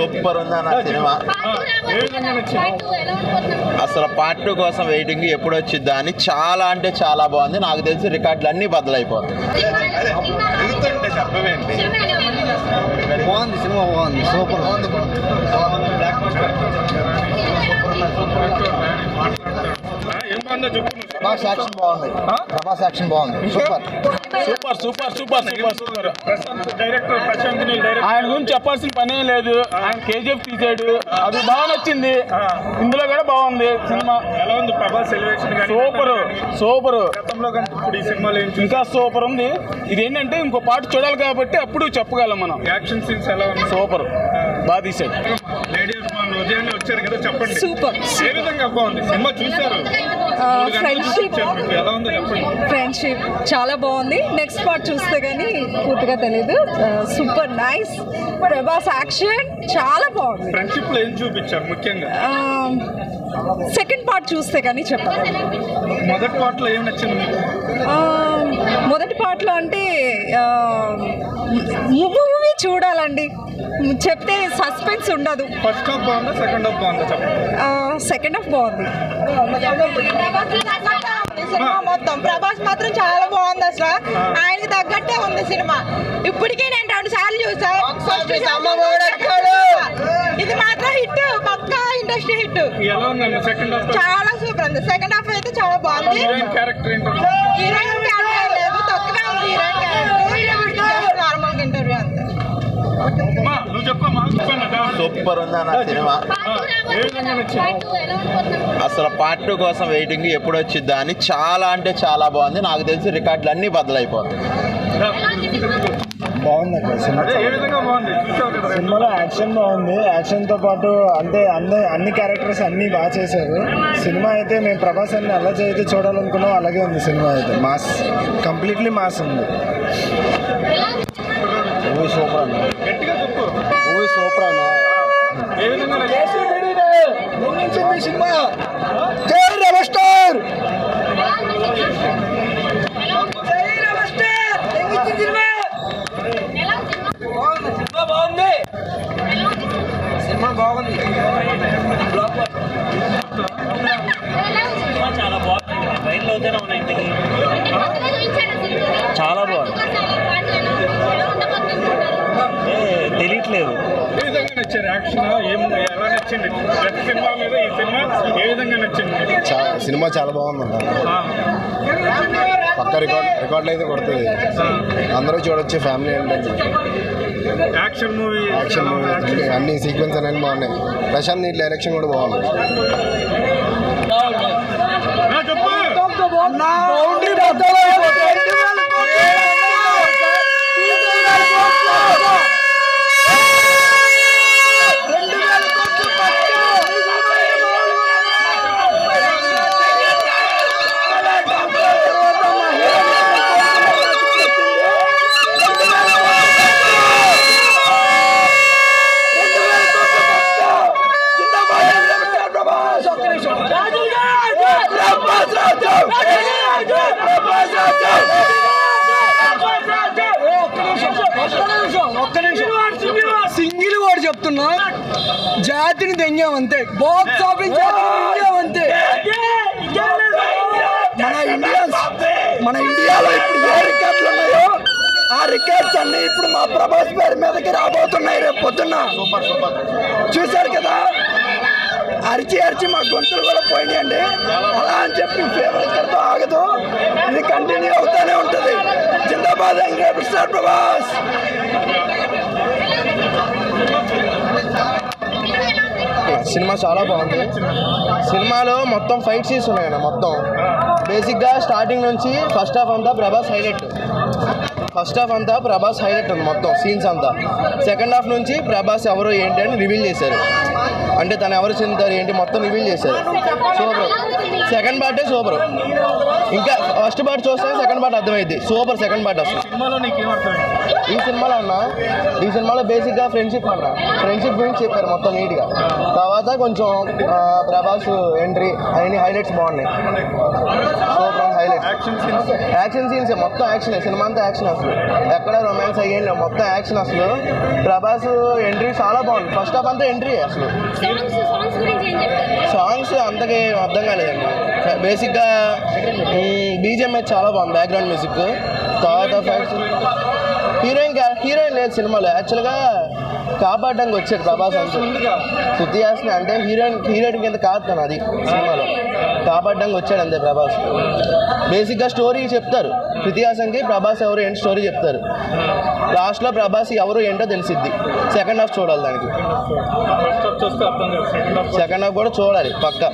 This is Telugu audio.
సూపర్ ఉంది అన్న సినిమా. అసలు పార్ట్ 2 కోసం వెయిటింగ్ ఎప్పుడు వచ్చిద్దా అని. చాలా అంటే చాలా బాగుంది. నాకు తెలిసి రికార్డులు అన్నీ బదులైపోతాయి. బాగుంది సినిమా, బాగుంది, సూపర్ బాగుంది. ప్రభాస్ యాక్షన్ బాగుంది, ప్రభాస్ యాక్షన్ బాగుంది. Super super super super super super. ఆయన గురించి చెప్పాల్సిన పనే లేదు. ఆయన కేజీఎఫ్ తీసాడు, అది బాగా నచ్చింది. ఇందులో కూడా బాగుంది సినిమా. ఎలా ఉంది ప్రభాస్ ఎలివేషన్? Super super. గతంలో కంటే ఇప్పుడు ఈ సినిమాలో ఇంకా సూపర్ ఉంది. ఇదేంటంటే ఇంకో పాట చూడాలి కాబట్టి అప్పుడు చెప్పగలం మనం. యాక్షన్ సీన్స్ ఎలా ఉంది? సూపర్, బాగా తీసాడు. లేడీస్ ఉదయాన్నే వచ్చారు కదా, చెప్పండి సూపర్ ఏ విధంగా బాగుంది సినిమా? చూసారు? ఫ్రెండ్షిప్ చాలా బాగుంది. నెక్స్ట్ పార్ట్ చూస్తే కానీ పూర్తిగా తెలీదు. Super nice. ప్రభాస్ యాక్షన్ చాలా బాగుంది. ఫ్రెండ్షిప్ లో ఏం చూపించారు ముఖ్యంగా? సెకండ్ పార్ట్ చూస్తే కానీ చెప్పాలి. మొదటి పార్ట్ లో ఏం నచ్చింది మీకు? మొదటి పార్ట్లో అంటే మూవీ చూడాలండి, చెప్తే సస్పెన్స్ ఉండదు. ఫస్ట్ హాఫ్ బాగుందా, సెకండ్ హాఫ్ బాగుందా చెప్పండి? సెకండ్ హాఫ్ బాగుంది. సినిమా మొత్తం ప్రభాస్ మాత్రం చాలా బాగుంది. అసలు ఆయనకి తగ్గట్టే ఉంది సినిమా. ఇప్పటికే నేను 2 సార్లు చూసా. ఇది మాత్రం హిట్, పక్కా ఇండస్ట్రీ హిట్. చాలా సూపర్ ఉంది. సెకండ్ హాఫ్ అయితే చాలా బాగుంది. హీరోయిన్ క్యారెక్టర్ లేదు, తక్కువే ఉంది. హీరోయిన్ క్యారెక్టర్ నార్మల్ ఇంటర్వ్యూ అంతే. సూపర్ ఉంది అన్న సినిమా. అసలు పార్ట్ 2 కోసం వెయిటింగ్ ఎప్పుడు వచ్చిద్దా అని. చాలా అంటే చాలా బాగుంది. నాకు తెలిసి రికార్డులు అన్నీ బదులైపోతాయి. బాగుంది అక్కడ సినిమాలో యాక్షన్ బాగుంది. యాక్షన్తో పాటు అంటే అన్ని క్యారెక్టర్స్ అన్నీ బాగా చేశారు. సినిమా అయితే మేము ప్రభాస్ అన్ని అలా అయితే చూడాలనుకున్నాం, అలాగే ఉంది సినిమా అయితే. మాస్, కంప్లీట్లీ మాస్ ఉంది. మూవీ సూపర్ అన్న, మూవీ సూపర్ అన్న. సినిమా జై రెబల్ స్టార్. సినిమా బాగుంది. చాలా బాగుంది. ట్రైన్లో అవుతూనే ఉన్నాయి. చాలా బాగుంది. తెలియట్లేదు. ఏ విధంగా నచ్చారు? యాక్షన్ ఎలా నచ్చింది? ప్రతి సినిమా మీద ఈ సినిమా ఏ విధంగా నచ్చింది? సినిమా చాలా బాగుంది. పక్క రికార్డులు అయితే కొడుతుంది. అందరూ చూడొచ్చు, ఫ్యామిలీ అంటే. యాక్షన్ మూవీ అన్ని సీక్వెన్స్ అనేది బాగున్నాయి. ప్రశాంత్ నీటి డైరెక్షన్ కూడా బాగుంది. సింగిల్ వాడు చెప్తున్నా, జాతిని తెంగామంతే. Box office తెంగామంతే. మన ఇండియాలో ఇప్పుడు ఏ రికార్డులు ఉన్నాయో ఆ రికార్డ్స్ అన్ని ఇప్పుడు మా ప్రభాస్ పేరు మీదకి రాబోతున్నాయి రేపు పొద్దున్న. చూశారు కదా, అరిచి అరిచి మా గొంతులు కూడా పోయినాయండి. అలా అని చెప్పి ఫేవరెట్ ఆగదు, ఇది కంటిన్యూ అవుతానే ఉంటుంది. జిందాబాద్ రెబల్ స్టార్ ప్రభాస్. సినిమా చాలా బాగుంది. సినిమాలో మొత్తం ఫైట్ సీన్స్ ఉన్నాయన్న. మొత్తం బేసిక్గా స్టార్టింగ్ నుంచి ఫస్ట్ హాఫ్ అంతా ప్రభాస్ హైలైట్. ఉంది మొత్తం సీన్స్ అంతా. సెకండ్ హాఫ్ నుంచి ప్రభాస్ ఎవరు ఏంటి అని రివీల్ చేశారు. అంటే తను ఎవరు చెందుతారు ఏంటి మొత్తం రివీల్ చేశారు. సూపర్. సెకండ్ పార్టే సూపర్. ఇంకా ఫస్ట్ పార్ట్ చూస్తే సెకండ్ పార్ట్ అర్థమైంది. సూపర్ సెకండ్ పార్ట్ వస్తుంది. ఈ సినిమాలో బేసిక్గా ఫ్రెండ్షిప్ గురించి చెప్పారు మొత్తం నీట్గా. తర్వాత కొంచెం ప్రభాస్ ఎంట్రీ అవన్నీ హైలైట్స్ బాగున్నాయి. Super highlights. యాక్షన్ సీన్స్ మొత్తం యాక్షన్, సినిమా అంతా యాక్షన్ అసలు ఎక్కడ రొమాన్స్ అయ్యేది మొత్తం యాక్షన్ అసలు. ప్రభాస్ ఎంట్రీ చాలా బాగుంది, ఫస్ట్ హాఫ్ అంతా ఎంట్రీ అసలు. సాంగ్స్ అంతకి అర్థం కాలేదండి. బేసిక్గా బీజిఎం అయితే చాలా బాగుంది, బ్యాక్గ్రౌండ్ మ్యూజిక్. తర్వాత హీరోయిన్ లేదు సినిమాలో. యాక్చువల్గా కాపాడడానికి వచ్చాడు ప్రభాస్ అంతా. శృతి హాసన్ అంటే హీరోయిన్ కింద కాదు తను, అది సినిమాలో కాపాడడానికి వచ్చాడు అంతే ప్రభాస్. బేసిక్గా స్టోరీ చెప్తారు, శృతి హాసన్కి ప్రభాస్ ఎవరు ఏంటి స్టోరీ చెప్తారు. లాస్ట్లో ప్రభాస్ ఎవరు ఏంటో తెలిసిద్ది. సెకండ్ హాఫ్ చూడాలి దానికి. సెకండ్ హాఫ్ కూడా చూడాలి పక్కా.